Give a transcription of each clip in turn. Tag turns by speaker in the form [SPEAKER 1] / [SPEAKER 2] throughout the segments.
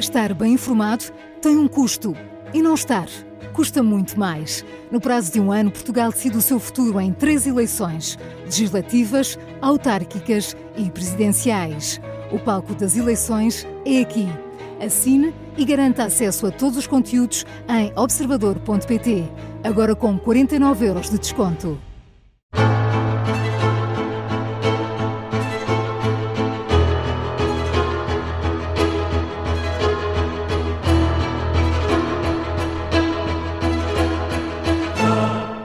[SPEAKER 1] Estar bem informado tem um custo. E não estar custa muito mais. No prazo de um ano, Portugal decide o seu futuro em 3 eleições: legislativas, autárquicas e presidenciais. O palco das eleições é aqui. Assine e garanta acesso a todos os conteúdos em observador.pt. Agora com 49€ de desconto.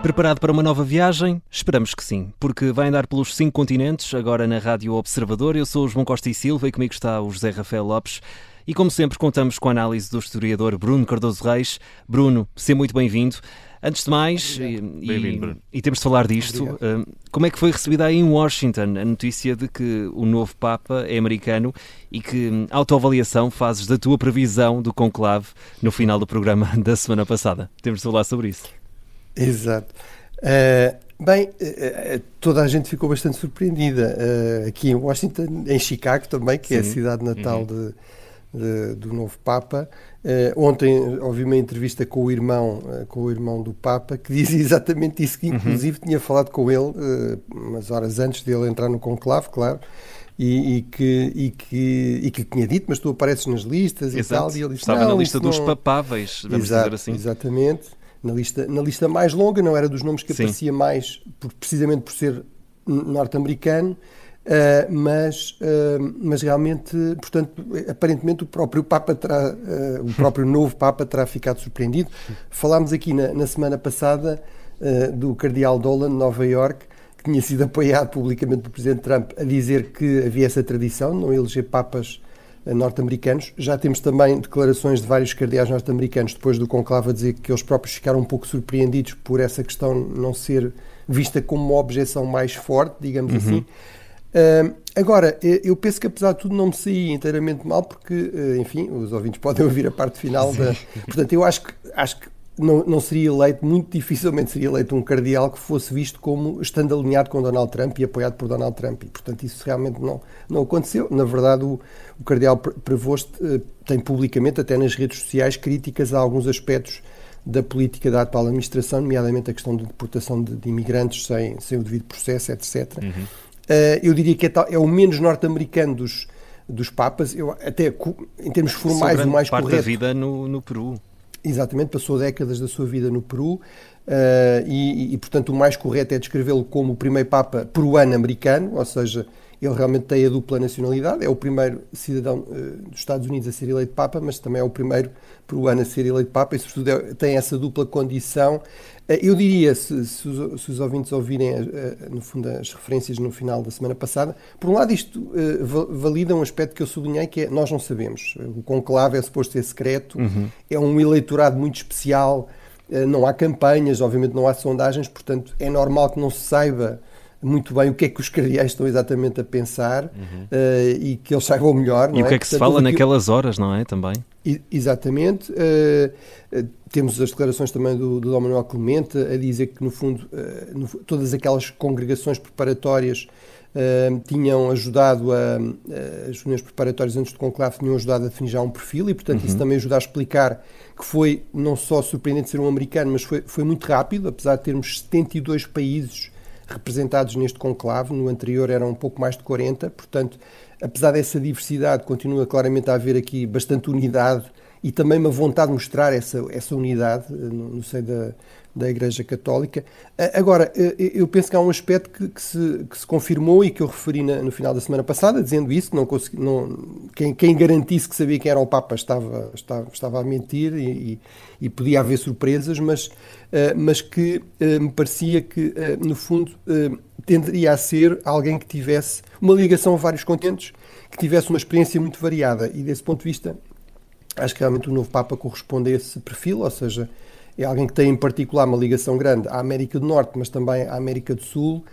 [SPEAKER 2] Preparado para uma nova viagem? Esperamos que sim, porque vai andar pelos 5 continentes, agora na Rádio Observador. Eu sou o João Costa e Silva e comigo está o José Rafael Lopes. E como sempre contamos com a análise do historiador Bruno Cardoso Reis. Bruno, seja muito bem-vindo. Antes de mais, e temos de falar disto, como é que foi recebida aí em Washington a notícia de que o novo Papa é americano e que autoavaliação fazes da tua previsão do conclave no final do programa da semana passada? Temos de falar sobre isso.
[SPEAKER 3] Exato. Toda a gente ficou bastante surpreendida aqui em Washington, em Chicago também, que é a cidade natal do novo Papa. Ontem ouvi uma entrevista com o irmão do Papa, que dizia exatamente isso, que inclusive tinha falado com ele umas horas antes de ele entrar no conclave, claro, e que tinha dito, mas tu apareces nas listas.
[SPEAKER 2] Exato.
[SPEAKER 3] E tal, e ele disse,
[SPEAKER 2] estava na lista dos papáveis, vamos dizer assim.
[SPEAKER 3] Exatamente. Na lista mais longa, não era dos nomes que aparecia mais, precisamente por ser norte-americano, mas realmente, portanto, aparentemente o próprio novo Papa terá ficado surpreendido. Falámos aqui na semana passada do Cardeal Dolan, de Nova Iorque, que tinha sido apoiado publicamente pelo Presidente Trump a dizer que havia essa tradição de não eleger papas norte-americanos. Já temos também declarações de vários cardeais norte-americanos depois do conclave a dizer que eles próprios ficaram um pouco surpreendidos por essa questão não ser vista como uma objeção mais forte, digamos assim. Agora, eu penso que apesar de tudo não me saí inteiramente mal, porque, enfim, os ouvintes podem ouvir a parte final da... Portanto, eu acho que não seria eleito, muito dificilmente seria eleito um cardeal que fosse visto como estando alinhado com Donald Trump e apoiado por Donald Trump, e portanto isso realmente não aconteceu. Na verdade, o cardeal Prevost tem publicamente, até nas redes sociais, críticas a alguns aspectos da política da atual administração, nomeadamente a questão de deportação de imigrantes sem o devido processo, etc. Eu diria que é o menos norte-americano dos papas, até em termos formais o mais correto.
[SPEAKER 2] Parte da vida no Peru.
[SPEAKER 3] Exatamente, passou décadas da sua vida no Peru e, portanto, o mais correto é descrevê-lo como o primeiro Papa peruano-americano, ou seja, ele realmente tem a dupla nacionalidade, é o primeiro cidadão dos Estados Unidos a ser eleito Papa, mas também é o primeiro peruano a ser eleito Papa e, sobretudo, tem essa dupla condição. Eu diria, se os ouvintes ouvirem, no fundo, as referências no final da semana passada, por um lado isto valida um aspecto que eu sublinhei, que é, nós não sabemos. O conclave é suposto ser secreto, é um eleitorado muito especial, não há campanhas, obviamente não há sondagens, portanto é normal que não se saiba muito bem o que é que os cardeais estão exatamente a pensar e que eles saibam melhor.
[SPEAKER 2] E o que é que se fala naquelas horas, não é? Também.
[SPEAKER 3] Exatamente. Temos as declarações também do Dom Manuel Clemente a dizer que, no fundo, todas aquelas congregações preparatórias tinham ajudado as reuniões preparatórias antes do conclave tinham ajudado a definir já um perfil e, portanto, isso também ajuda a explicar que foi não só surpreendente ser um americano, mas foi muito rápido, apesar de termos 72 países representados neste conclave. No anterior eram um pouco mais de 40, portanto, apesar dessa diversidade, continua claramente a haver aqui bastante unidade e também uma vontade de mostrar essa unidade no seio da Igreja Católica. Agora, eu penso que há um aspecto que se confirmou e que eu referi no final da semana passada, dizendo isso, que quem garantisse que sabia quem era o Papa estava a mentir e podia haver surpresas, mas que me parecia que, no fundo, tenderia a ser alguém que tivesse uma ligação a vários continentes, que tivesse uma experiência muito variada e, desse ponto de vista, acho que realmente o novo Papa corresponde a esse perfil, ou seja, é alguém que tem em particular uma ligação grande à América do Norte, mas também à América do Sul,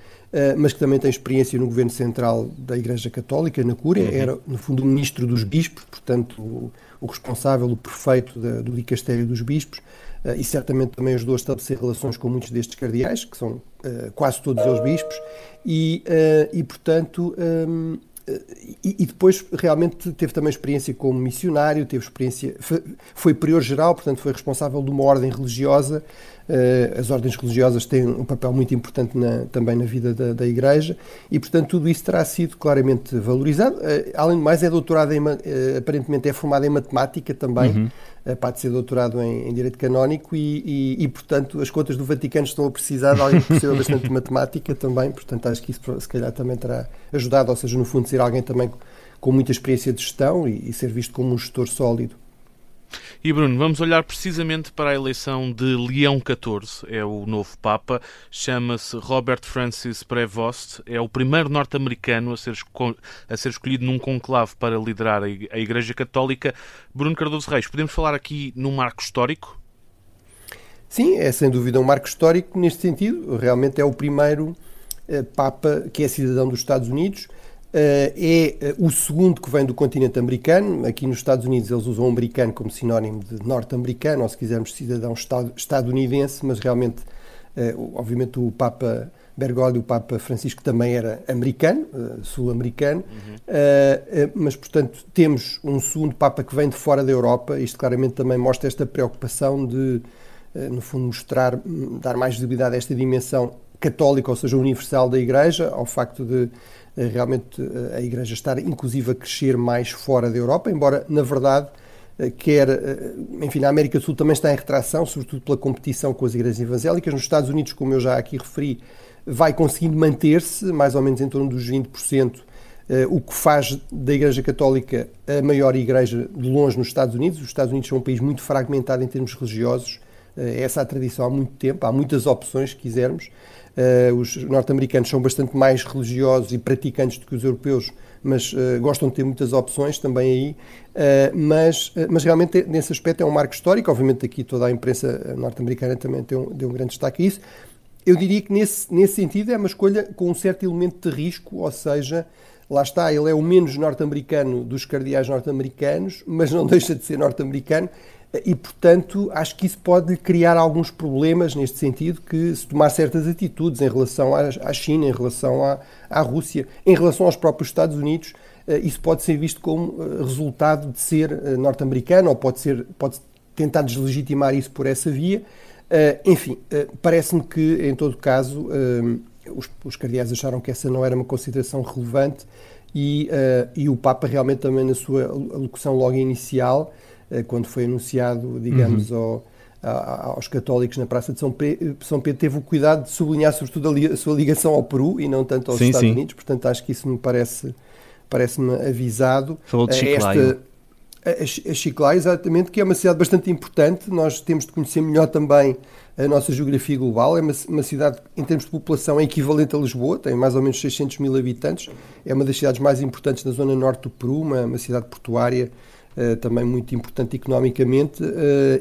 [SPEAKER 3] mas que também tem experiência no governo central da Igreja Católica, na Cúria, era no fundo o ministro dos bispos, portanto o responsável, o prefeito do dicastério dos bispos, e certamente também ajudou a estabelecer relações com muitos destes cardeais, que são quase todos eles bispos, e portanto E depois realmente teve também experiência como missionário, teve experiência, foi prior-geral, portanto foi responsável de uma ordem religiosa. As ordens religiosas têm um papel muito importante também na vida da Igreja e, portanto, tudo isso terá sido claramente valorizado. Além de mais, é doutorado aparentemente é formado em matemática também, pode ser doutorado em Direito Canónico e, portanto, as contas do Vaticano estão a precisar de alguém que perceba bastante de matemática também, portanto, acho que isso se calhar também terá ajudado, ou seja, no fundo, ser alguém também com muita experiência de gestão e ser visto como um gestor sólido.
[SPEAKER 4] E Bruno, vamos olhar precisamente para a eleição de Leão XIV, é o novo Papa, chama-se Robert Francis Prevost, é o primeiro norte-americano a ser escolhido num conclave para liderar a Igreja Católica. Bruno Cardoso Reis, podemos falar aqui num marco histórico?
[SPEAKER 3] Sim, é sem dúvida um marco histórico neste sentido, realmente é o primeiro Papa que é cidadão dos Estados Unidos. É o segundo que vem do continente americano. Aqui nos Estados Unidos eles usam americano como sinónimo de norte-americano, ou se quisermos cidadão estadunidense, mas realmente, obviamente o Papa Bergoglio, o Papa Francisco também era americano, sul-americano, mas portanto temos um segundo Papa que vem de fora da Europa. Isto claramente também mostra esta preocupação de, no fundo, dar mais visibilidade a esta dimensão católica, ou seja, universal da Igreja, ao facto de realmente a Igreja estar inclusive a crescer mais fora da Europa, embora na verdade a América do Sul também está em retração, sobretudo pela competição com as igrejas evangélicas. Nos Estados Unidos, como eu já aqui referi, vai conseguindo manter-se mais ou menos em torno dos 20%, o que faz da Igreja Católica a maior igreja de longe nos Estados Unidos. Os Estados Unidos são um país muito fragmentado em termos religiosos, essa é a tradição há muito tempo, há muitas opções, se quisermos. Os norte-americanos são bastante mais religiosos e praticantes do que os europeus, mas gostam de ter muitas opções também aí, mas realmente nesse aspecto é um marco histórico. Obviamente aqui toda a imprensa norte-americana também deu um grande destaque a isso. Eu diria que nesse sentido é uma escolha com um certo elemento de risco, ou seja, lá está, ele é o menos norte-americano dos cardeais norte-americanos, mas não deixa de ser norte-americano. E, portanto, acho que isso pode criar alguns problemas neste sentido, que se tomar certas atitudes em relação à China, em relação à Rússia, em relação aos próprios Estados Unidos, isso pode ser visto como resultado de ser norte-americano, ou pode tentar deslegitimar isso por essa via. Enfim, parece-me que, em todo caso, os cardeais acharam que essa não era uma consideração relevante e o Papa realmente também na sua alocução logo inicial, quando foi anunciado, digamos, aos católicos na Praça de São Pedro, teve o cuidado de sublinhar sobretudo a sua ligação ao Peru e não tanto aos Estados Unidos, portanto acho que isso me parece-me avisado.
[SPEAKER 2] Falou de Chiclayo.
[SPEAKER 3] A Chiclayo, exatamente, que é uma cidade bastante importante. Nós temos de conhecer melhor também a nossa geografia global. É uma cidade, em termos de população, é equivalente a Lisboa, tem mais ou menos 600 mil habitantes, é uma das cidades mais importantes da zona norte do Peru, uma cidade portuária, também muito importante economicamente,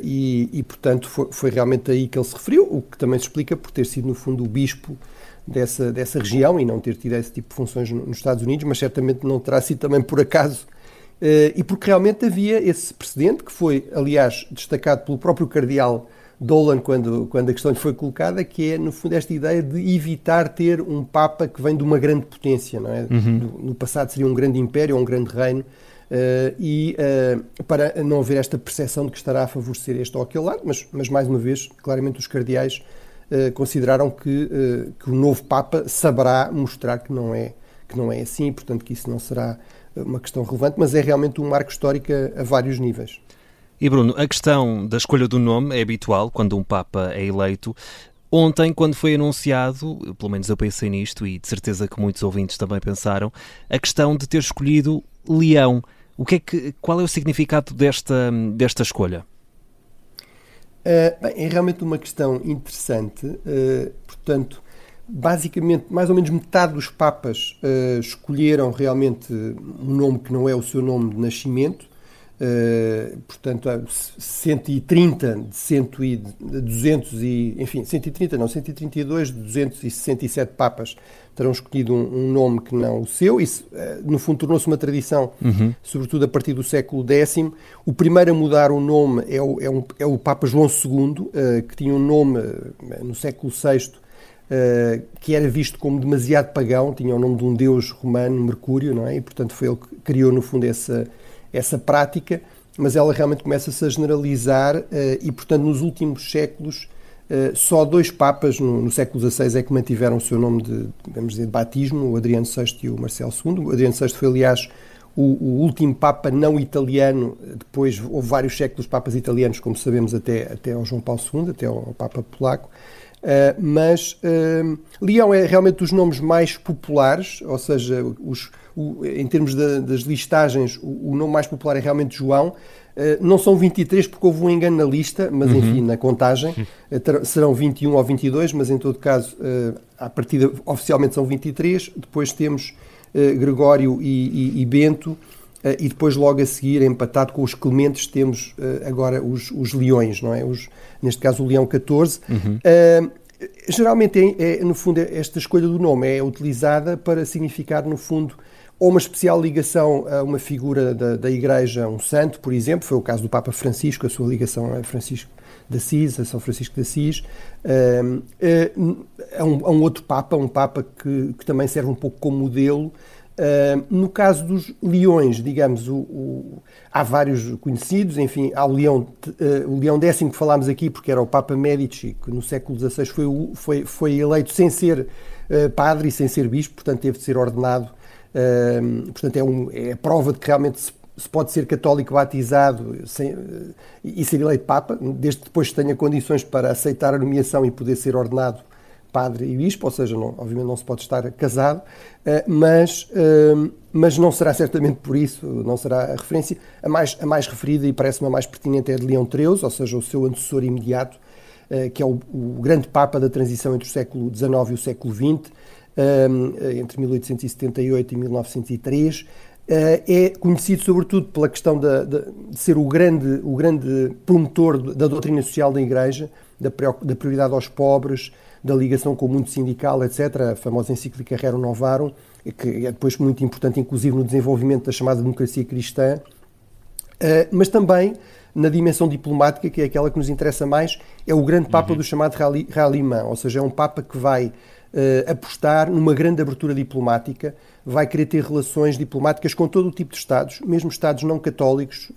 [SPEAKER 3] e portanto foi realmente aí que ele se referiu, o que também se explica por ter sido no fundo o bispo dessa região e não ter tido esse tipo de funções nos Estados Unidos, mas certamente não terá sido também por acaso, e porque realmente havia esse precedente que foi, aliás, destacado pelo próprio cardeal Dolan quando a questão lhe foi colocada, que é no fundo esta ideia de evitar ter um Papa que vem de uma grande potência, não é? No passado seria um grande império, um grande reino, para não haver esta percepção de que estará a favorecer este ou aquele lado, mas mais uma vez, claramente os cardeais consideraram que o novo Papa saberá mostrar que não é assim, e portanto que isso não será uma questão relevante, mas é realmente um marco histórico a vários níveis.
[SPEAKER 2] E Bruno, a questão da escolha do nome é habitual quando um Papa é eleito. Ontem, quando foi anunciado, pelo menos eu pensei nisto e de certeza que muitos ouvintes também pensaram, a questão de ter escolhido Leão. Qual é o significado desta escolha?
[SPEAKER 3] Bem, é realmente uma questão interessante. Portanto, basicamente, mais ou menos metade dos papas escolheram realmente um nome que não é o seu nome de nascimento. Portanto, 130 de 132 de 267 papas terão escolhido um nome que não o seu. Isso, no fundo, tornou-se uma tradição, sobretudo a partir do século X. O primeiro a mudar o nome é o Papa João II, que tinha um nome no século VI que era visto como demasiado pagão, tinha o nome de um deus romano, Mercúrio, não é? E, portanto, foi ele que criou, no fundo, essa prática, mas ela realmente começa-se a generalizar e, portanto, nos últimos séculos, só 2 papas no século XVI é que mantiveram o seu nome de batismo, o Adriano VI e o Marcelo II. O Adriano VI foi, aliás, o último papa não italiano. Depois houve vários séculos papas italianos, como sabemos, até ao João Paulo II, até ao Papa polaco. Mas Leão é realmente dos nomes mais populares, ou seja, em termos das listagens, o nome mais popular é realmente João. Não são 23 porque houve um engano na lista, mas enfim, na contagem serão 21 ou 22, mas em todo caso, à partida oficialmente são 23. Depois temos Gregório e Bento, e depois logo a seguir, empatado com os Clementes, temos agora os Leões, não é? Neste caso o Leão XIV. Geralmente, no fundo, esta escolha do nome é utilizada para significar, no fundo, ou uma especial ligação a uma figura da Igreja, um santo, por exemplo. Foi o caso do Papa Francisco, a sua ligação a Francisco de Assis, a São Francisco de Assis. A um outro Papa, um Papa que também serve um pouco como modelo. No caso dos leões, digamos, há vários conhecidos, enfim, há o Leão X que falámos aqui, porque era o Papa Médici, que no século XVI foi eleito sem ser padre e sem ser bispo, portanto teve de ser ordenado. Portanto, é a prova de que realmente se pode ser católico batizado e ser eleito Papa, desde que depois tenha condições para aceitar a nomeação e poder ser ordenado padre e bispo, ou seja, obviamente não se pode estar casado, mas não será certamente por isso, não será a referência. A mais referida e parece-me a mais pertinente é de Leão XIII, ou seja, o seu antecessor imediato, que é o grande Papa da transição entre o século XIX e o século XX, entre 1878 e 1903, é conhecido sobretudo pela questão de ser o grande promotor da doutrina social da Igreja, da prioridade aos pobres, da ligação com o mundo sindical, etc., a famosa encíclica Rerum Novarum, que é depois muito importante, inclusive no desenvolvimento da chamada democracia cristã, mas também na dimensão diplomática, que é aquela que nos interessa mais, é o grande Papa do chamado Ralliman, ou seja, é um Papa que vai apostar numa grande abertura diplomática, vai querer ter relações diplomáticas com todo o tipo de Estados, mesmo Estados não católicos,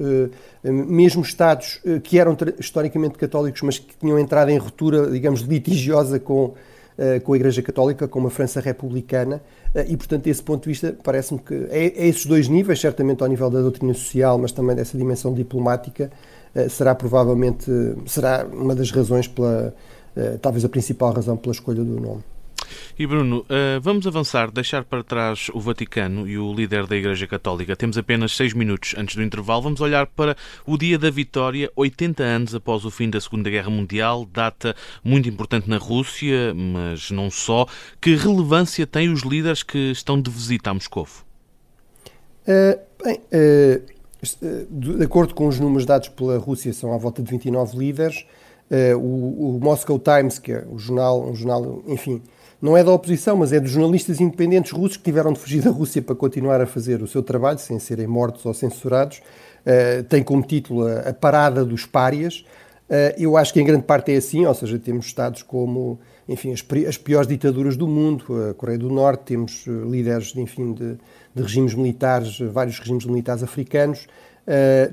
[SPEAKER 3] mesmo Estados que eram historicamente católicos, mas que tinham entrado em ruptura, digamos, litigiosa com a Igreja Católica, como a França republicana, e, portanto, desse ponto de vista, parece-me que é esses 2 níveis, certamente ao nível da doutrina social, mas também dessa dimensão diplomática, será uma das razões, talvez a principal razão pela escolha do nome.
[SPEAKER 4] E Bruno, vamos avançar, deixar para trás o Vaticano e o líder da Igreja Católica. Temos apenas 6 minutos antes do intervalo. Vamos olhar para o Dia da Vitória, 80 anos após o fim da Segunda Guerra Mundial, data muito importante na Rússia, mas não só. Que relevância têm os líderes que estão de visita a Moscovo?
[SPEAKER 3] De acordo com os números dados pela Rússia, são à volta de 29 líderes. O Moscow Times, que é um jornal, enfim, não é da oposição, mas é dos jornalistas independentes russos que tiveram de fugir da Rússia para continuar a fazer o seu trabalho, sem serem mortos ou censurados. Tem como título a Parada dos Párias. Eu acho que em grande parte é assim, ou seja, temos Estados como, enfim, as piores ditaduras do mundo, a Coreia do Norte, temos líderes, enfim, de regimes militares, vários regimes militares africanos.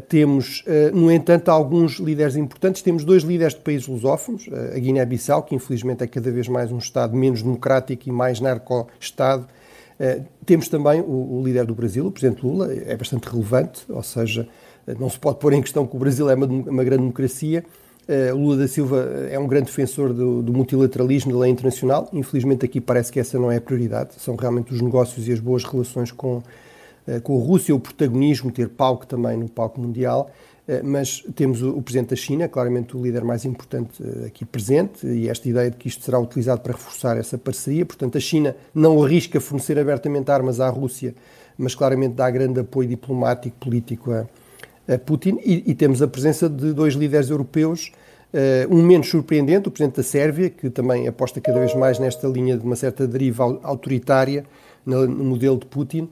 [SPEAKER 3] Temos, no entanto, alguns líderes importantes. Temos 2 líderes de países lusófonos, a Guiné-Bissau, que infelizmente é cada vez mais um Estado menos democrático e mais narco-Estado. Temos também o líder do Brasil, o Presidente Lula, é bastante relevante, ou seja, não se pode pôr em questão que o Brasil é uma grande democracia. Lula da Silva é um grande defensor do multilateralismo, da lei internacional. Infelizmente aqui parece que essa não é a prioridade, são realmente os negócios e as boas relações com a Rússia, o protagonismo, ter palco também no palco mundial, mas temos o Presidente da China, claramente o líder mais importante aqui presente, e esta ideia de que isto será utilizado para reforçar essa parceria. Portanto, a China não arrisca fornecer abertamente armas à Rússia, mas claramente dá grande apoio diplomático, político a Putin, e temos a presença de 2 líderes europeus, um menos surpreendente, o Presidente da Sérvia, que também aposta cada vez mais nesta linha de uma certa deriva autoritária no modelo de Putin,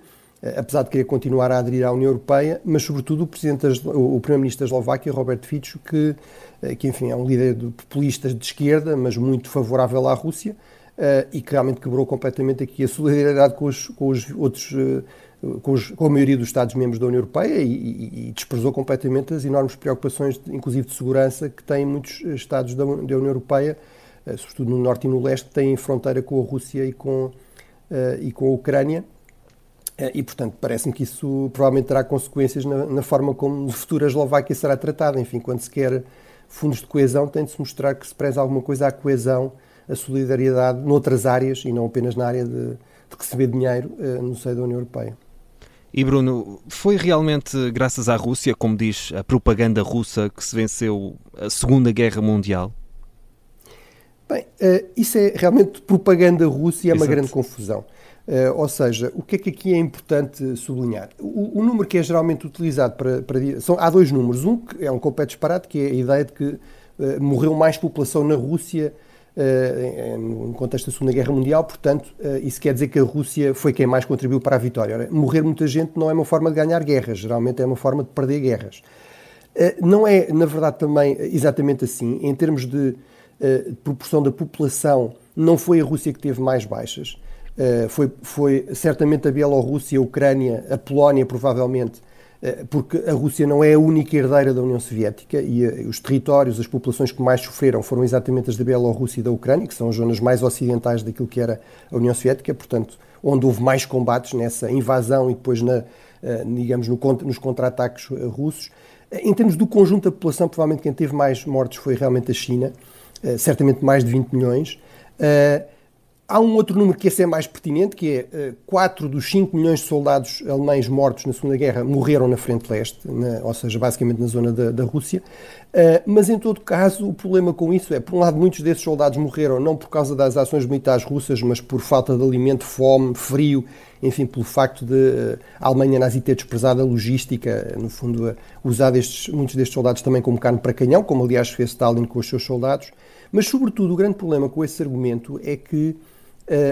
[SPEAKER 3] apesar de querer continuar a aderir à União Europeia, mas sobretudo o Primeiro-Ministro da Eslováquia, Robert Fico, que enfim, é um líder de populistas de esquerda, mas muito favorável à Rússia, e que realmente quebrou completamente aqui a solidariedade com a maioria dos Estados-membros da União Europeia e desprezou completamente as enormes preocupações, inclusive de segurança, que têm muitos Estados da União Europeia, sobretudo no Norte e no Leste, que têm fronteira com a Rússia e com a Ucrânia. E, portanto, parece-me que isso provavelmente terá consequências na forma como no futuro a Eslováquia será tratada. Enfim, quando se quer fundos de coesão, tem de se mostrar que se preza alguma coisa à coesão, a solidariedade noutras áreas e não apenas na área de receber dinheiro no seio da União Europeia.
[SPEAKER 2] E Bruno, foi realmente graças à Rússia, como diz a propaganda russa, que se venceu a Segunda Guerra Mundial?
[SPEAKER 3] Bem, isso é realmente propaganda russa e é uma
[SPEAKER 2] Exato.
[SPEAKER 3] grande confusão. Ou seja, o que aqui é importante sublinhar? O número que é geralmente utilizado há dois números. Um que é um completo disparate, que é a ideia de que morreu mais população na Rússia no contexto da Segunda Guerra Mundial, portanto, isso quer dizer que a Rússia foi quem mais contribuiu para a vitória. Ora, morrer muita gente não é uma forma de ganhar guerras, geralmente é uma forma de perder guerras. Não é, na verdade, também exatamente assim. Em termos de proporção da população, não foi a Rússia que teve mais baixas. Foi certamente a Bielorrússia, a Ucrânia, a Polónia, provavelmente, porque a Rússia não é a única herdeira da União Soviética e os territórios, as populações que mais sofreram foram exatamente as da Bielorrússia e da Ucrânia, que são as zonas mais ocidentais daquilo que era a União Soviética, portanto, onde houve mais combates nessa invasão e depois, digamos, nos contra-ataques russos. Em termos do conjunto da população, provavelmente quem teve mais mortes foi realmente a China, certamente mais de 20 milhões. Há um outro número que esse é mais pertinente, que é 4 dos 5 milhões de soldados alemães mortos na Segunda Guerra morreram na frente leste, ou seja, basicamente na zona da Rússia. Mas, em todo caso, o problema com isso é, por um lado, muitos desses soldados morreram não por causa das ações militares russas, mas por falta de alimento, fome, frio, enfim, pelo facto de a Alemanha nazi ter desprezado a logística, no fundo, usar muitos destes soldados também como carne para canhão, como aliás fez Stalin com os seus soldados. Mas, sobretudo, o grande problema com esse argumento é que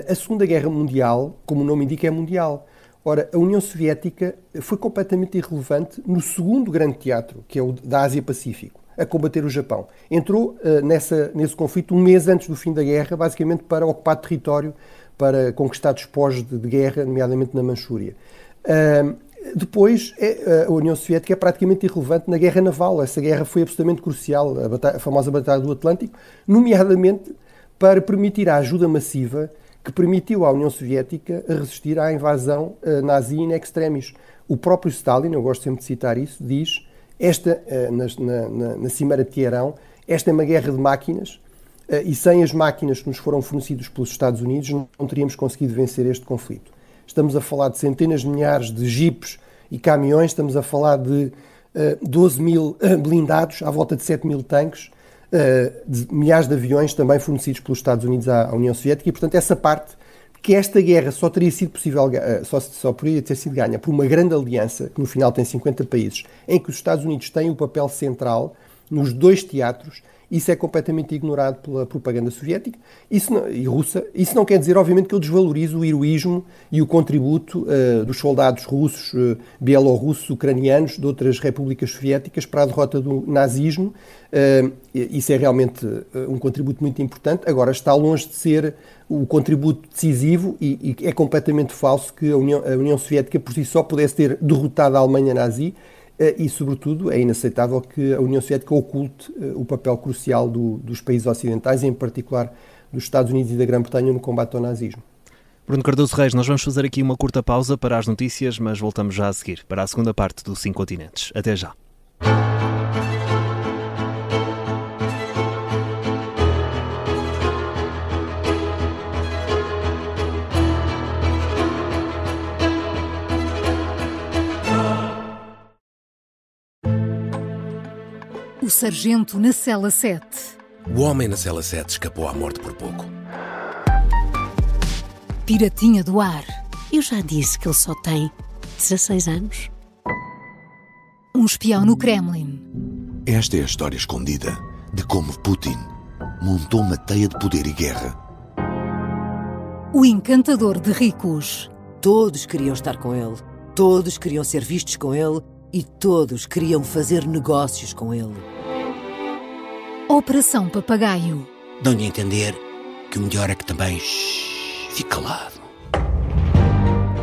[SPEAKER 3] a Segunda Guerra Mundial, como o nome indica, é mundial. Ora, a União Soviética foi completamente irrelevante no segundo grande teatro, que é o da Ásia-Pacífico, a combater o Japão. Entrou nesse conflito um mês antes do fim da guerra, basicamente para ocupar território, para conquistar despojos de guerra, nomeadamente na Manchúria. Depois, a União Soviética é praticamente irrelevante na guerra naval. Essa guerra foi absolutamente crucial, a famosa Batalha do Atlântico, nomeadamente para permitir a ajuda massiva que permitiu à União Soviética resistir à invasão nazi in extremis. O próprio Stalin, eu gosto sempre de citar isso, diz, na Cimeira de Teherão, esta é uma guerra de máquinas e sem as máquinas que nos foram fornecidas pelos Estados Unidos não teríamos conseguido vencer este conflito. Estamos a falar de centenas de milhares de jipes e caminhões, estamos a falar de 12 mil blindados, à volta de 7 mil tanques, de milhares de aviões também fornecidos pelos Estados Unidos à União Soviética e, portanto, essa parte que esta guerra só teria sido possível, só poderia ter sido ganha por uma grande aliança, que no final tem 50 países, em que os Estados Unidos têm o papel central nos dois teatros, isso é completamente ignorado pela propaganda soviética e russa. Isso não quer dizer, obviamente, que eu desvalorizo o heroísmo e o contributo dos soldados russos, bielorrussos, ucranianos, de outras repúblicas soviéticas para a derrota do nazismo. Isso é realmente um contributo muito importante. Agora, está longe de ser o contributo decisivo e é completamente falso que a União Soviética por si só pudesse ter derrotado a Alemanha nazi. E, sobretudo, é inaceitável que a União Soviética oculte o papel crucial dos países ocidentais, em particular dos Estados Unidos e da Grã-Bretanha, no combate ao nazismo.
[SPEAKER 2] Bruno Cardoso Reis, nós vamos fazer aqui uma curta pausa para as notícias, mas voltamos já a seguir para a segunda parte do 5 Continentes. Até já.
[SPEAKER 1] O sargento na cela 7.
[SPEAKER 5] O homem na cela 7 escapou à morte por pouco.
[SPEAKER 1] Piratinha do ar.
[SPEAKER 6] Eu já disse que ele só tem 16 anos.
[SPEAKER 1] Um espião no Kremlin.
[SPEAKER 7] Esta é a história escondida de como Putin montou uma teia de poder e guerra.
[SPEAKER 1] O encantador de ricos.
[SPEAKER 8] Todos queriam estar com ele. Todos queriam ser vistos com ele. E todos queriam fazer negócios com ele.
[SPEAKER 1] Operação Papagaio.
[SPEAKER 9] Dão-lhe a entender
[SPEAKER 5] que o melhor é que também fique calado.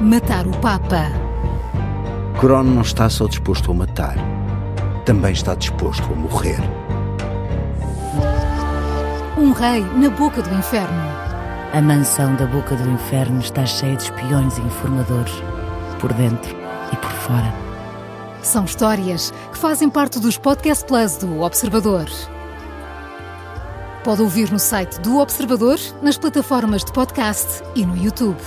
[SPEAKER 1] Matar o Papa.
[SPEAKER 9] Crono não está só disposto a matar, também está disposto a morrer.
[SPEAKER 1] Um rei na boca do inferno.
[SPEAKER 6] A mansão da boca do inferno está cheia de espiões e informadores, por dentro e por fora.
[SPEAKER 1] São histórias que fazem parte dos Podcast Plus do Observador. Pode ouvir no site do Observador, nas plataformas de podcast e no YouTube.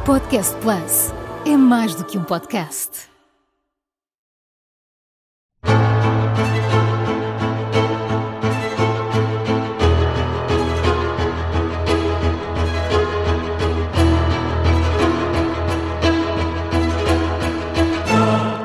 [SPEAKER 1] Podcast Plus é mais do que um podcast.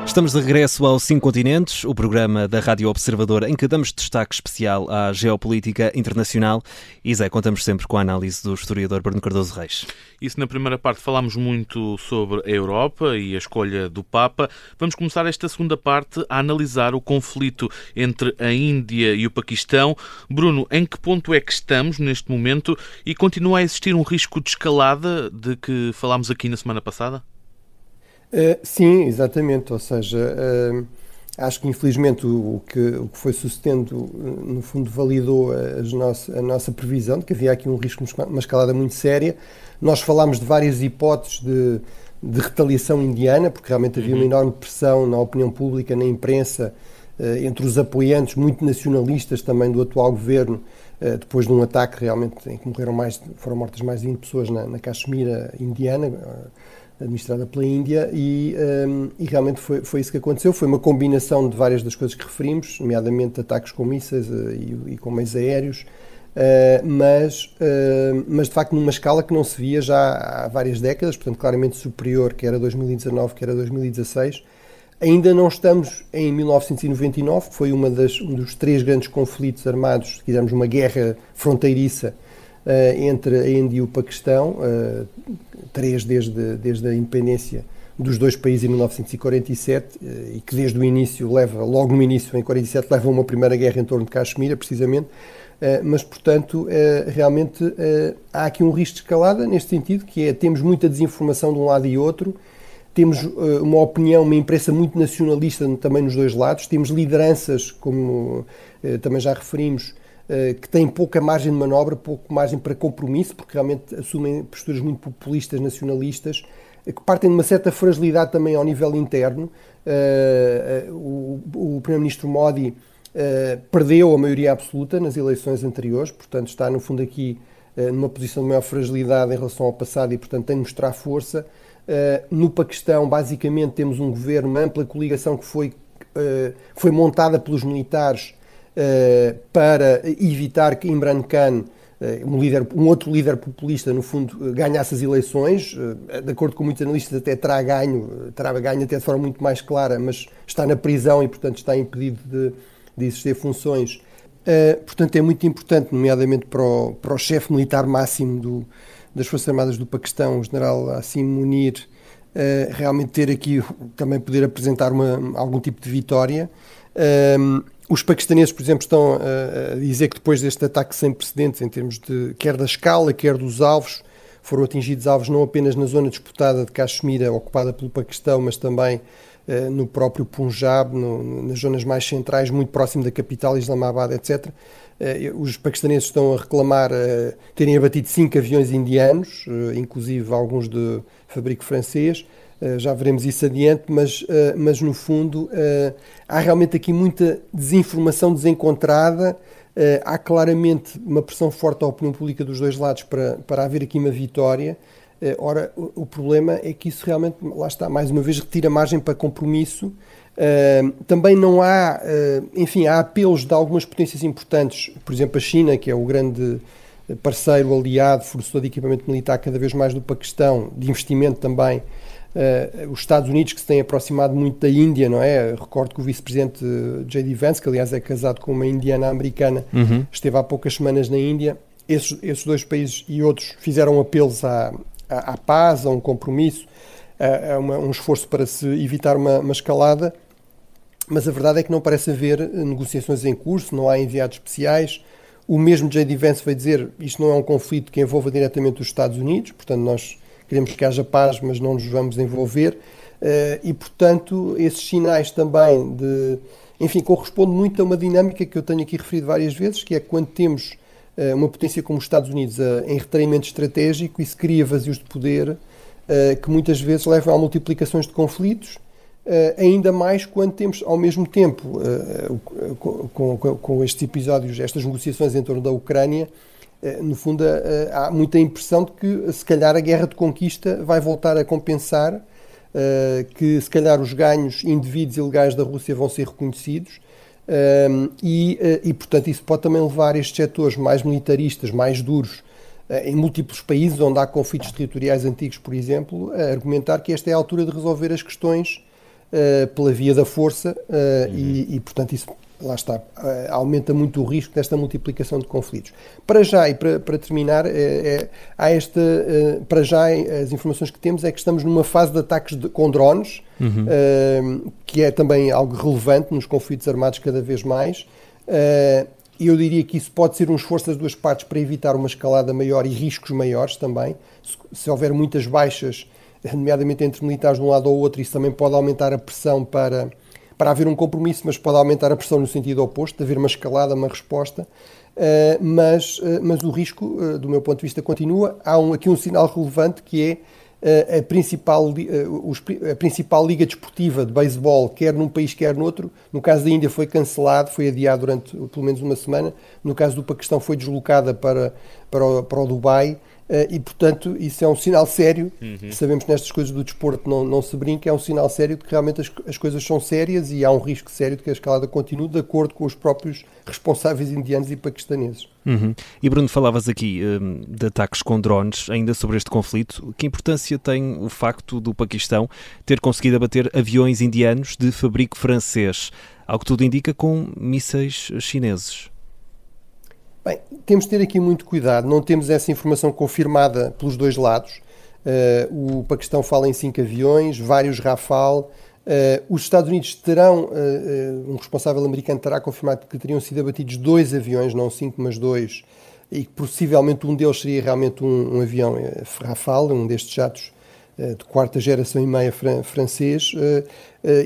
[SPEAKER 2] Estamos de regresso ao 5 Continentes, o programa da Rádio Observador em que damos destaque especial à geopolítica internacional. E Zé, contamos sempre com a análise do historiador Bruno Cardoso Reis.
[SPEAKER 4] Isso na primeira parte falámos muito sobre a Europa e a escolha do Papa. Vamos começar esta segunda parte a analisar o conflito entre a Índia e o Paquistão. Bruno, em que ponto é que estamos neste momento e continua a existir um risco de escalada de que falámos aqui na semana passada?
[SPEAKER 3] Sim, exatamente, ou seja, acho que infelizmente o que foi sucedendo no fundo validou a nossa previsão de que havia aqui um risco de uma escalada muito séria. Nós falámos de várias hipóteses de retaliação indiana, porque realmente havia uma enorme pressão na opinião pública, na imprensa, entre os apoiantes muito nacionalistas também do atual governo, depois de um ataque realmente em que foram mortas mais de 20 pessoas na Caxemira indiana, administrada pela Índia, e realmente foi isso que aconteceu. Foi uma combinação de várias das coisas que referimos, nomeadamente ataques com mísseis e com meios aéreos, mas de facto numa escala que não se via já há várias décadas, portanto claramente superior, quer a 2019, quer a 2016. Ainda não estamos em 1999, que foi um dos 3 grandes conflitos armados, se quisermos uma guerra fronteiriça entre a Índia e o Paquistão, 3 desde a independência dos dois países em 1947, e que desde o início logo no início, em 47, leva a uma primeira guerra em torno de Caxemira, precisamente, mas, portanto, realmente há aqui um risco de escalada, neste sentido, que é, temos muita desinformação de um lado e outro, temos uma opinião, uma imprensa muito nacionalista também nos dois lados, temos lideranças, como também já referimos, que têm pouca margem de manobra, pouca margem para compromisso, porque realmente assumem posturas muito populistas, nacionalistas, que partem de uma certa fragilidade também ao nível interno. O Primeiro-Ministro Modi perdeu a maioria absoluta nas eleições anteriores, portanto está no fundo aqui numa posição de maior fragilidade em relação ao passado e portanto tem de mostrar força. No Paquistão, basicamente, temos um governo, uma ampla coligação que foi montada pelos militares para evitar que Imran Khan, um outro líder populista, no fundo, ganhasse as eleições. De acordo com muitos analistas, até terá ganho até de forma muito mais clara, mas está na prisão e, portanto, está impedido de exercer funções. Portanto, é muito importante, nomeadamente para o chefe militar máximo das Forças Armadas do Paquistão, o general Asim Munir, realmente ter aqui, também poder apresentar algum tipo de vitória. Os paquistaneses, por exemplo, estão a dizer que depois deste ataque sem precedentes, em termos quer da escala, quer dos alvos, foram atingidos alvos não apenas na zona disputada de Caxemira, ocupada pelo Paquistão, mas também no próprio Punjab, nas zonas mais centrais, muito próximo da capital, Islamabad, etc. Os paquistaneses estão a reclamar terem abatido 5 aviões indianos, inclusive alguns de fabrico francês. Já veremos isso adiante, mas no fundo há realmente aqui muita desinformação desencontrada, há claramente uma pressão forte à opinião pública dos dois lados para haver aqui uma vitória. Ora, o problema é que isso realmente, lá está, mais uma vez retira margem para compromisso. Também não há, há apelos de algumas potências importantes, por exemplo a China, que é o grande parceiro, aliado, fornecedor de equipamento militar cada vez mais do Paquistão, de investimento também. Os Estados Unidos, que se têm aproximado muito da Índia, não é? Recordo que o vice-presidente J.D. Vance, que aliás é casado com uma indiana americana, esteve há poucas semanas na Índia. Esses dois países e outros fizeram apelos à paz, a um compromisso, a um esforço para se evitar uma escalada, mas a verdade é que não parece haver negociações em curso, não há enviados especiais. O mesmo J.D. Vance veio dizer isto não é um conflito que envolva diretamente os Estados Unidos, portanto nós queremos que haja paz, mas não nos vamos envolver. E, portanto, esses sinais também correspondem muito a uma dinâmica que eu tenho aqui referido várias vezes, que é quando temos uma potência como os Estados Unidos em retraimento estratégico, isso cria vazios de poder que muitas vezes levam a multiplicações de conflitos, ainda mais quando temos, ao mesmo tempo, com estes episódios, estas negociações em torno da Ucrânia, no fundo há muita impressão de que se calhar a guerra de conquista vai voltar a compensar, que se calhar os ganhos indevidos e ilegais da Rússia vão ser reconhecidos, e portanto isso pode também levar estes setores mais militaristas, mais duros, em múltiplos países onde há conflitos territoriais antigos, por exemplo, a argumentar que esta é a altura de resolver as questões pela via da força, e portanto isso, lá está, aumenta muito o risco desta multiplicação de conflitos. Para já, e para terminar, para já as informações que temos é que estamos numa fase de ataques com drones, que é também algo relevante nos conflitos armados cada vez mais. Eu diria que isso pode ser um esforço das duas partes para evitar uma escalada maior e riscos maiores também. Se houver muitas baixas, nomeadamente entre militares de um lado ou outro, isso também pode aumentar a pressão para haver um compromisso, mas pode aumentar a pressão no sentido oposto, de haver uma escalada, uma resposta, mas o risco, do meu ponto de vista, continua. Há aqui um sinal relevante que é a principal liga desportiva de beisebol, quer num país, quer noutro. No caso da Índia foi cancelado, foi adiado durante pelo menos uma semana. No caso do Paquistão foi deslocada para o Dubai. E, portanto, isso é um sinal sério. Sabemos que nestas coisas do desporto não se brinca, é um sinal sério de que realmente as coisas são sérias e há um risco sério de que a escalada continue, de acordo com os próprios responsáveis indianos e paquistaneses.
[SPEAKER 2] E Bruno, falavas aqui de ataques com drones, ainda sobre este conflito. Que importância tem o facto do Paquistão ter conseguido abater aviões indianos de fabrico francês, ao que tudo indica com mísseis chineses?
[SPEAKER 3] Bem, temos de ter aqui muito cuidado, não temos essa informação confirmada pelos dois lados. O Paquistão fala em 5 aviões, vários Rafale. Os Estados Unidos terão, um responsável americano terá confirmado que teriam sido abatidos 2 aviões, não 5, mas 2, e que possivelmente um deles seria realmente um avião Rafale, um destes jatos de quarta geração e meia francês,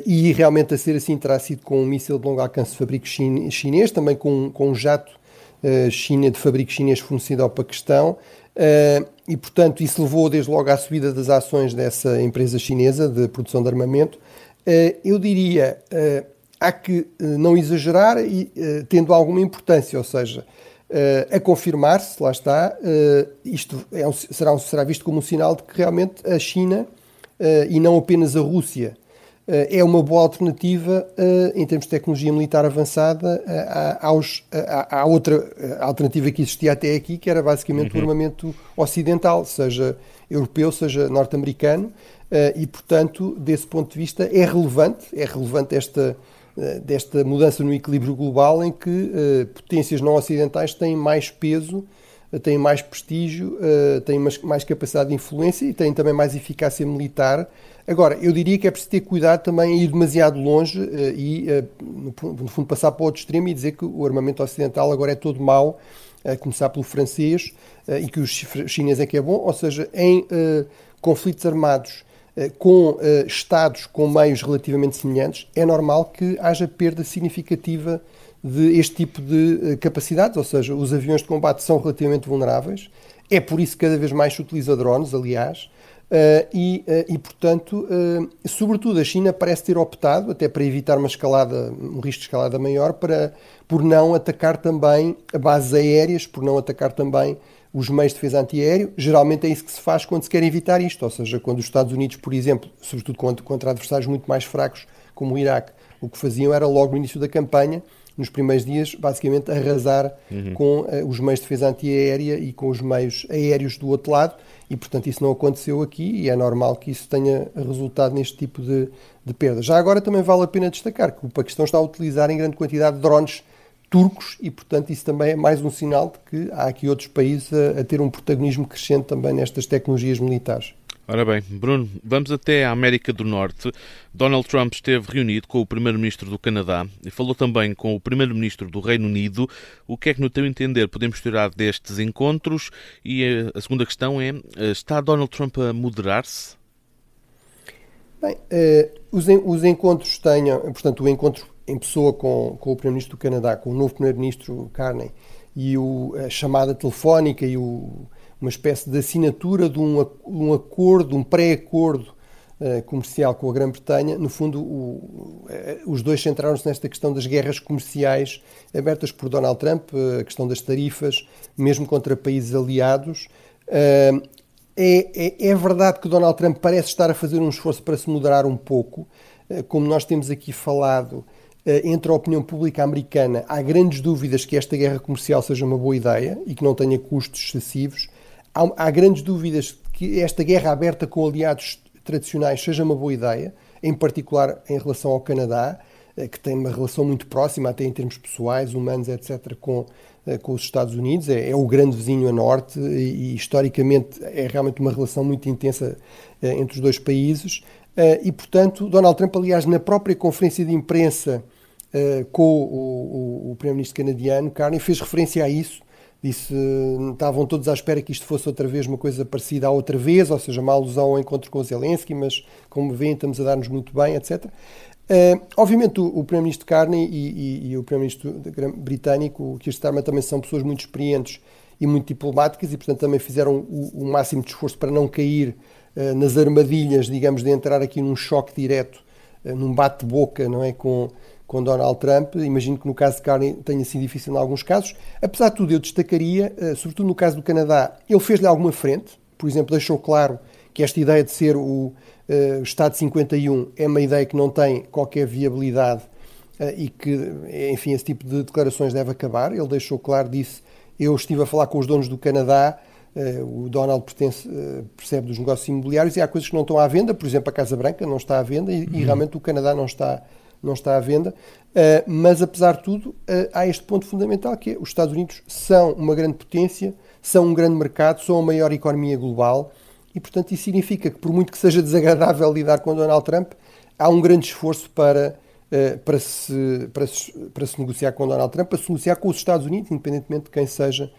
[SPEAKER 3] e realmente a ser assim terá sido com um míssil de longo alcance de fabrico chinês, também com um jato de fabrico chinês fornecido ao Paquistão, e portanto isso levou desde logo à subida das ações dessa empresa chinesa de produção de armamento. Eu diria, há que não exagerar e tendo alguma importância, ou seja, a confirmar-se, lá está, isto será visto como um sinal de que realmente a China, e não apenas a Rússia, é uma boa alternativa em termos de tecnologia militar avançada à outra alternativa que existia até aqui, que era basicamente o armamento ocidental, seja europeu, seja norte-americano, e portanto, desse ponto de vista, é relevante desta mudança no equilíbrio global em que potências não ocidentais têm mais peso, têm mais prestígio, têm mais capacidade de influência e têm também mais eficácia militar. Agora, eu diria que é preciso ter cuidado também em ir demasiado longe e, no fundo, passar para o outro extremo e dizer que o armamento ocidental agora é todo mau, a começar pelo francês, e que o chinês é que é bom, ou seja, em conflitos armados com Estados com meios relativamente semelhantes, é normal que haja perda significativa de este tipo de capacidades, ou seja, os aviões de combate são relativamente vulneráveis, é por isso que cada vez mais se utiliza drones, aliás, e portanto, sobretudo a China parece ter optado, até para evitar um risco de escalada maior, por não atacar também bases aéreas, por não atacar também os meios de defesa antiaéreo. Geralmente é isso que se faz quando se quer evitar isto, ou seja, quando os Estados Unidos, por exemplo, sobretudo contra adversários muito mais fracos, como o Iraque, o que faziam era logo no início da campanha, nos primeiros dias, basicamente arrasar com os meios de defesa antiaérea e com os meios aéreos do outro lado, e portanto isso não aconteceu aqui e é normal que isso tenha resultado neste tipo de perda. Já agora também vale a pena destacar que o Paquistão está a utilizar em grande quantidade de drones turcos e portanto isso também é mais um sinal de que há aqui outros países a ter um protagonismo crescente também nestas tecnologias militares.
[SPEAKER 4] Ora bem, Bruno, vamos até à América do Norte. Donald Trump esteve reunido com o primeiro-ministro do Canadá e falou também com o primeiro-ministro do Reino Unido. O que é que, no teu entender, podemos tirar destes encontros? E a segunda questão é, está Donald Trump a moderar-se?
[SPEAKER 3] Bem, os encontros portanto, o encontro em pessoa com o primeiro-ministro do Canadá, com o novo primeiro-ministro Carney, e a chamada telefónica e uma espécie de assinatura de um acordo, um pré-acordo comercial com a Grã-Bretanha, no fundo, os dois centraram-se nesta questão das guerras comerciais abertas por Donald Trump, a questão das tarifas, mesmo contra países aliados. É verdade que Donald Trump parece estar a fazer um esforço para se moderar um pouco. Como nós temos aqui falado, entre a opinião pública americana, há grandes dúvidas que esta guerra comercial seja uma boa ideia e que não tenha custos excessivos. Há grandes dúvidas que esta guerra aberta com aliados tradicionais seja uma boa ideia, em particular em relação ao Canadá, que tem uma relação muito próxima, até em termos pessoais, humanos, etc., com os Estados Unidos. É o grande vizinho a norte e historicamente é realmente uma relação muito intensa entre os dois países. E, portanto, Donald Trump, aliás, na própria conferência de imprensa com o primeiro-ministro canadiano, Carney, fez referência a isso. Disse, estavam todos à espera que isto fosse outra vez uma coisa parecida à outra vez, ou seja, uma alusão ao encontro com o Zelensky, mas, como veem, estamos a dar-nos muito bem, etc. Obviamente, o primeiro-ministro Carney e o primeiro-ministro britânico, o Keir Starmer, também são pessoas muito experientes e muito diplomáticas e, portanto, também fizeram o máximo de esforço para não cair nas armadilhas, digamos, de entrar aqui num choque direto, num bate-boca, não é, com Donald Trump. Imagino que no caso de Carney tenha sido difícil em alguns casos. Apesar de tudo, eu destacaria, sobretudo no caso do Canadá, ele fez-lhe alguma frente. Por exemplo, deixou claro que esta ideia de ser o Estado 51 é uma ideia que não tem qualquer viabilidade e que, enfim, esse tipo de declarações deve acabar. Ele deixou claro, disse, eu estive a falar com os donos do Canadá, o Donald percebe dos negócios imobiliários e há coisas que não estão à venda, por exemplo, a Casa Branca não está à venda e realmente o Canadá não está à venda, mas apesar de tudo há este ponto fundamental que é os Estados Unidos são uma grande potência, são um grande mercado, são a maior economia global e portanto isso significa que por muito que seja desagradável lidar com Donald Trump, há um grande esforço para se negociar com Donald Trump, para se negociar com os Estados Unidos, independentemente de quem seja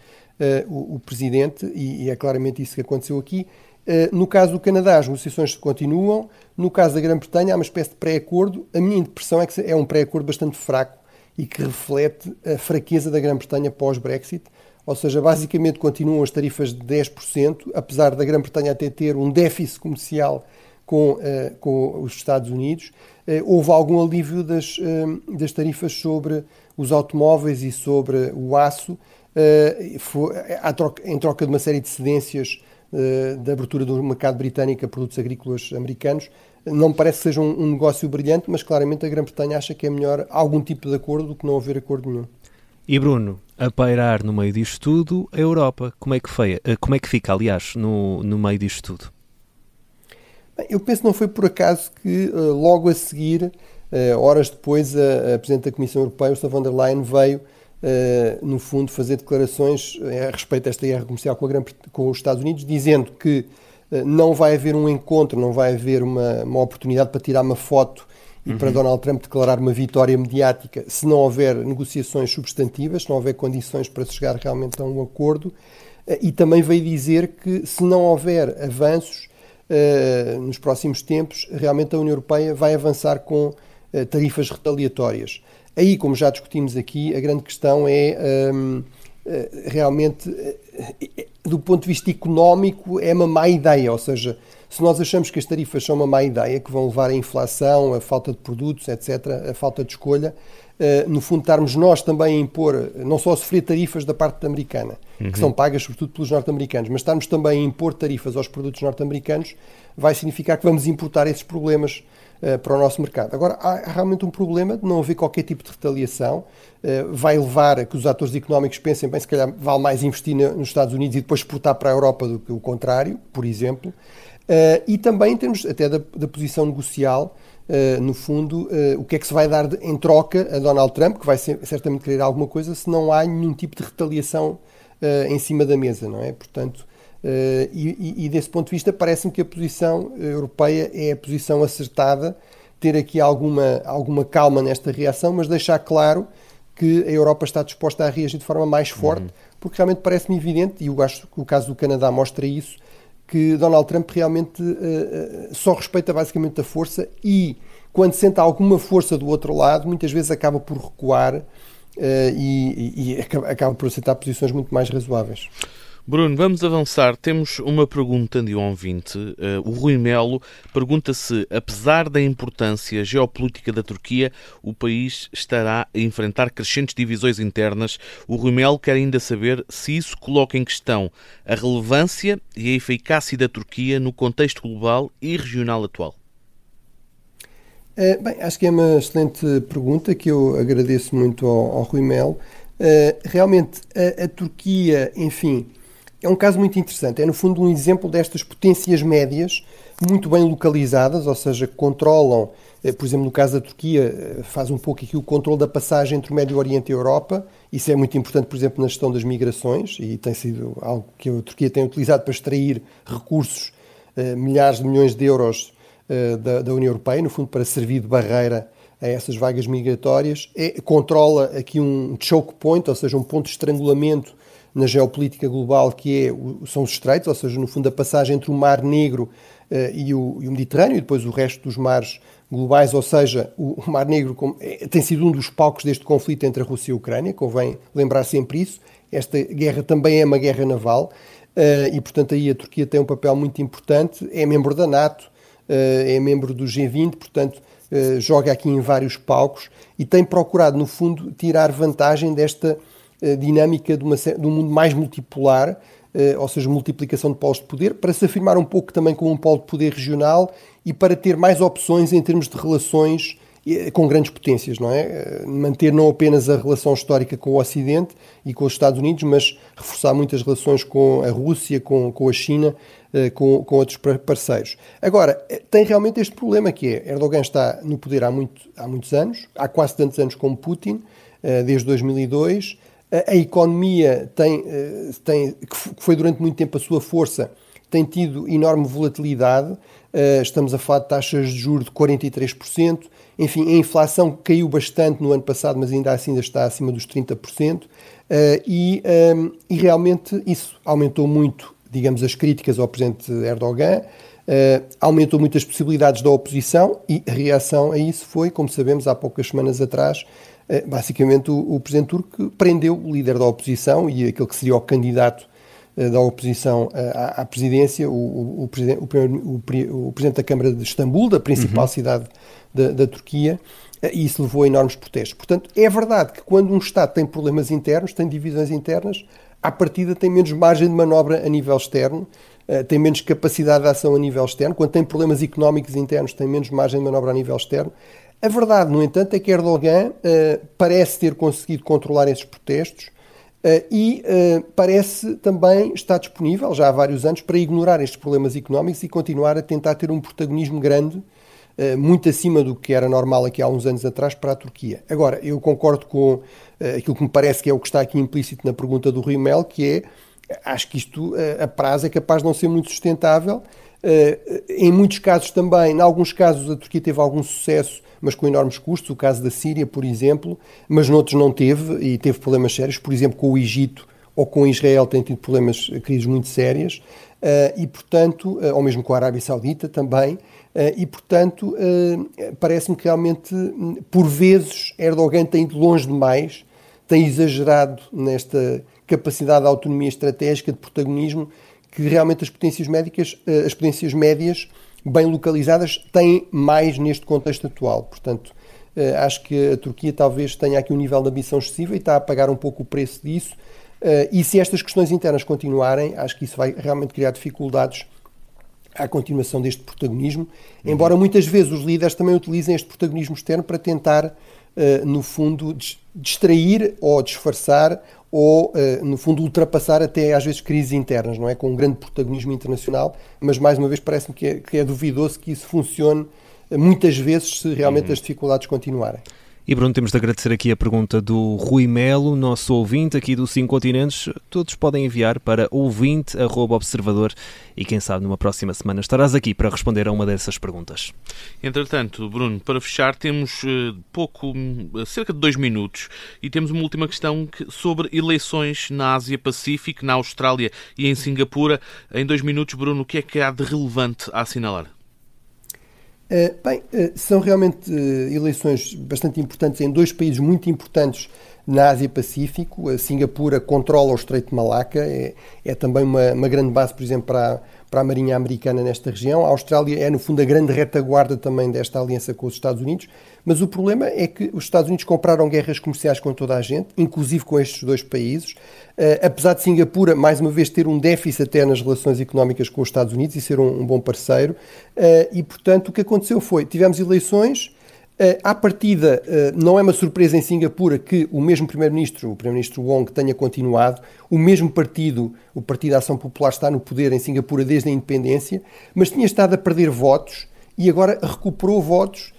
[SPEAKER 3] o presidente, e é claramente isso que aconteceu aqui. No caso do Canadá, as negociações continuam. No caso da Grã-Bretanha, há uma espécie de pré-acordo. A minha impressão é que é um pré-acordo bastante fraco e que reflete a fraqueza da Grã-Bretanha pós-Brexit. Ou seja, basicamente continuam as tarifas de 10%, apesar da Grã-Bretanha até ter um déficit comercial com os Estados Unidos. Houve algum alívio das tarifas sobre os automóveis e sobre o aço, em troca de uma série de cedências da abertura do mercado britânico a produtos agrícolas americanos. Não me parece que seja um negócio brilhante, mas claramente a Grã-Bretanha acha que é melhor algum tipo de acordo do que não haver acordo nenhum.
[SPEAKER 2] E Bruno, a pairar no meio disto tudo, a Europa, como é que fica, aliás, no meio disto tudo?
[SPEAKER 3] Bem, eu penso que não foi por acaso que logo a seguir, horas depois, a Presidente da Comissão Europeia, Ursula von der Leyen, veio no fundo fazer declarações a respeito desta guerra comercial com os Estados Unidos, dizendo que não vai haver um encontro, não vai haver uma oportunidade para tirar uma foto e para Donald Trump declarar uma vitória mediática se não houver negociações substantivas, se não houver condições para se chegar realmente a um acordo, e também veio dizer que se não houver avanços nos próximos tempos, realmente a União Europeia vai avançar com tarifas retaliatórias. Aí, como já discutimos aqui, a grande questão é realmente, do ponto de vista económico, é uma má ideia. Ou seja, se nós achamos que as tarifas são uma má ideia, que vão levar à inflação, à falta de produtos, etc., à falta de escolha, no fundo estarmos nós também a impor, não só a sofrer tarifas da parte americana, que são pagas sobretudo pelos norte-americanos, mas estarmos também a impor tarifas aos produtos norte-americanos, vai significar que vamos importar esses problemas para o nosso mercado. Agora, há realmente um problema de não haver qualquer tipo de retaliação, vai levar a que os atores económicos pensem, bem, se calhar vale mais investir nos Estados Unidos e depois exportar para a Europa do que o contrário, por exemplo, e também em termos até da posição negocial, no fundo, o que é que se vai dar em troca a Donald Trump, que vai certamente querer alguma coisa, se não há nenhum tipo de retaliação em cima da mesa, não é? Portanto, E desse ponto de vista parece-me que a posição europeia é a posição acertada, ter aqui alguma calma nesta reação, mas deixar claro que a Europa está disposta a reagir de forma mais forte, porque realmente parece-me evidente, e eu acho que o caso do Canadá mostra isso, que Donald Trump realmente só respeita basicamente a força e, quando sente alguma força do outro lado, muitas vezes acaba por recuar e acaba por aceitar posições muito mais razoáveis.
[SPEAKER 4] Bruno, vamos avançar. Temos uma pergunta de um ouvinte. O Rui Melo pergunta se, apesar da importância geopolítica da Turquia, o país estará a enfrentar crescentes divisões internas. O Rui Melo quer ainda saber se isso coloca em questão a relevância e a eficácia da Turquia no contexto global e regional atual.
[SPEAKER 3] Bem, acho que é uma excelente pergunta que eu agradeço muito ao Rui Melo. Realmente, a Turquia, enfim, é um caso muito interessante. É, no fundo, um exemplo destas potências médias muito bem localizadas, ou seja, que controlam, por exemplo, no caso da Turquia, faz um pouco aqui o controle da passagem entre o Médio Oriente e a Europa. Isso é muito importante, por exemplo, na gestão das migrações, e tem sido algo que a Turquia tem utilizado para extrair recursos, milhares de milhões de euros da União Europeia, no fundo, para servir de barreira a essas vagas migratórias. Controla aqui um choke point, ou seja, um ponto de estrangulamento na geopolítica global, que são os estreitos, ou seja, no fundo, a passagem entre o Mar Negro e o Mediterrâneo, e depois o resto dos mares globais, ou seja, o Mar Negro tem sido um dos palcos deste conflito entre a Rússia e a Ucrânia, convém lembrar sempre isso. Esta guerra também é uma guerra naval, e, portanto, aí a Turquia tem um papel muito importante, é membro da NATO, é membro do G20, portanto, joga aqui em vários palcos e tem procurado, no fundo, tirar vantagem desta dinâmica de um mundo mais multipolar, ou seja, multiplicação de polos de poder, para se afirmar um pouco também como um polo de poder regional e para ter mais opções em termos de relações com grandes potências, não é? Manter não apenas a relação histórica com o Ocidente e com os Estados Unidos, mas reforçar muitas relações com a Rússia, com a China, com outros parceiros. Agora, tem realmente este problema que é, Erdogan está no poder há muitos anos, há quase tantos anos como Putin, desde 2002, a economia que foi durante muito tempo a sua força, tem tido enorme volatilidade, estamos a falar de taxas de juros de 43%, enfim, a inflação caiu bastante no ano passado, mas ainda assim está acima dos 30%, e realmente isso aumentou muito, digamos, as críticas ao presidente Erdogan, aumentou muito as possibilidades da oposição, e a reação a isso foi, como sabemos, há poucas semanas atrás, basicamente o presidente turco prendeu o líder da oposição e aquele que seria o candidato da oposição à presidência, o presidente da Câmara de Istambul, da principal cidade da Turquia, e isso levou a enormes protestos. Portanto, é verdade que quando um Estado tem problemas internos, tem divisões internas, à partida tem menos margem de manobra a nível externo, tem menos capacidade de ação a nível externo. Quando tem problemas económicos internos, tem menos margem de manobra a nível externo. A verdade, no entanto, é que Erdogan parece ter conseguido controlar esses protestos e parece também estar disponível, já há vários anos, para ignorar estes problemas económicos e continuar a tentar ter um protagonismo grande, muito acima do que era normal aqui há uns anos atrás, para a Turquia. Agora, eu concordo com aquilo que me parece que é o que está aqui implícito na pergunta do Rui Melo, que acho que isto a prazo é capaz de não ser muito sustentável. Em muitos casos também, em alguns casos a Turquia teve algum sucesso, mas com enormes custos, o caso da Síria, por exemplo, mas noutros não teve, e teve problemas sérios, por exemplo, com o Egito ou com Israel tem tido crises muito sérias, e portanto, ou mesmo com a Arábia Saudita também, e portanto, parece-me que realmente, por vezes, Erdogan tem ido longe demais, tem exagerado nesta capacidade de autonomia estratégica, de protagonismo, que realmente as potências médias bem localizadas têm mais neste contexto atual. Portanto, acho que a Turquia talvez tenha aqui um nível de ambição excessiva e está a pagar um pouco o preço disso. E se estas questões internas continuarem, acho que isso vai realmente criar dificuldades à continuação deste protagonismo, embora muitas vezes os líderes também utilizem este protagonismo externo para tentar, no fundo, distrair ou disfarçar ou, no fundo, ultrapassar até, às vezes, crises internas, não é? Com um grande protagonismo internacional, mas, mais uma vez, parece-me que é duvidoso que isso funcione muitas vezes se realmente as dificuldades continuarem.
[SPEAKER 2] E Bruno, temos de agradecer aqui a pergunta do Rui Melo, nosso ouvinte aqui do 5 Continentes. Todos podem enviar para ouvinte@observador e quem sabe numa próxima semana estarás aqui para responder a uma dessas perguntas.
[SPEAKER 4] Entretanto, Bruno, para fechar temos cerca de 2 minutos e temos uma última questão sobre eleições na Ásia-Pacífico, na Austrália e em Singapura. Em 2 minutos, Bruno, o que é que há de relevante a assinalar?
[SPEAKER 3] São realmente eleições bastante importantes em 2 países muito importantes na Ásia-Pacífico. A Singapura controla o Estreito de Malaca, é também uma grande base, por exemplo, para a Marinha Americana nesta região. A Austrália é, no fundo, a grande retaguarda também desta aliança com os Estados Unidos, mas o problema é que os Estados Unidos compraram guerras comerciais com toda a gente, inclusive com estes 2 países. Apesar de Singapura, mais uma vez, ter um déficit até nas relações económicas com os Estados Unidos e ser um bom parceiro, e, portanto, o que aconteceu foi, tivemos eleições. À partida, não é uma surpresa em Singapura que o mesmo Primeiro-Ministro, o Primeiro-Ministro Wong, tenha continuado. O mesmo partido, o Partido da Ação Popular, está no poder em Singapura desde a independência, mas tinha estado a perder votos e agora recuperou votos.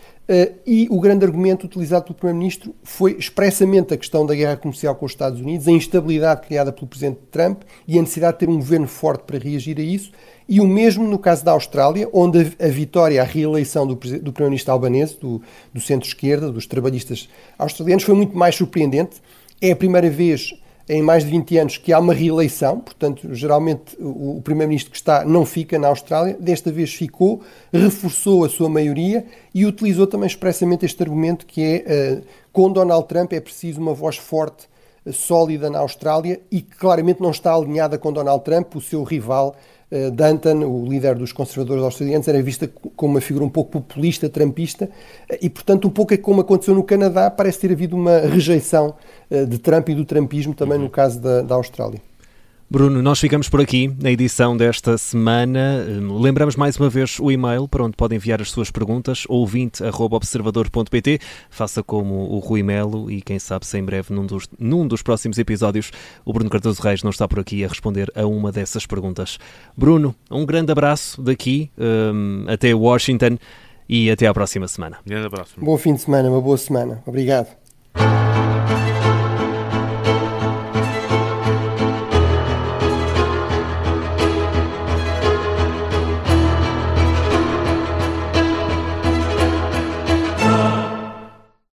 [SPEAKER 3] E o grande argumento utilizado pelo Primeiro-Ministro foi expressamente a questão da guerra comercial com os Estados Unidos, a instabilidade criada pelo Presidente Trump e a necessidade de ter um governo forte para reagir a isso. E o mesmo no caso da Austrália, onde a vitória, a reeleição do Primeiro-Ministro albanese, do centro-esquerda, dos trabalhistas australianos, foi muito mais surpreendente. É a primeira vez em mais de 20 anos que há uma reeleição, portanto, geralmente o Primeiro-Ministro que está não fica na Austrália, desta vez ficou, reforçou a sua maioria e utilizou também expressamente este argumento que é, com Donald Trump é preciso uma voz forte, sólida na Austrália e que claramente não está alinhada com Donald Trump, o seu rival Dutton, o líder dos conservadores australianos, era vista como uma figura um pouco populista, trumpista, e portanto um pouco como aconteceu no Canadá, parece ter havido uma rejeição de Trump e do trumpismo também no caso da Austrália.
[SPEAKER 2] Bruno, nós ficamos por aqui na edição desta semana. Lembramos mais uma vez o e-mail para onde podem enviar as suas perguntas, ouvinte@observador.pt. Faça como o Rui Melo e quem sabe se em breve num dos próximos episódios o Bruno Cardoso Reis não está por aqui a responder a uma dessas perguntas. Bruno, um grande abraço daqui até Washington e até à próxima semana.
[SPEAKER 4] Um grande abraço.
[SPEAKER 3] Bom fim de semana, uma boa semana. Obrigado.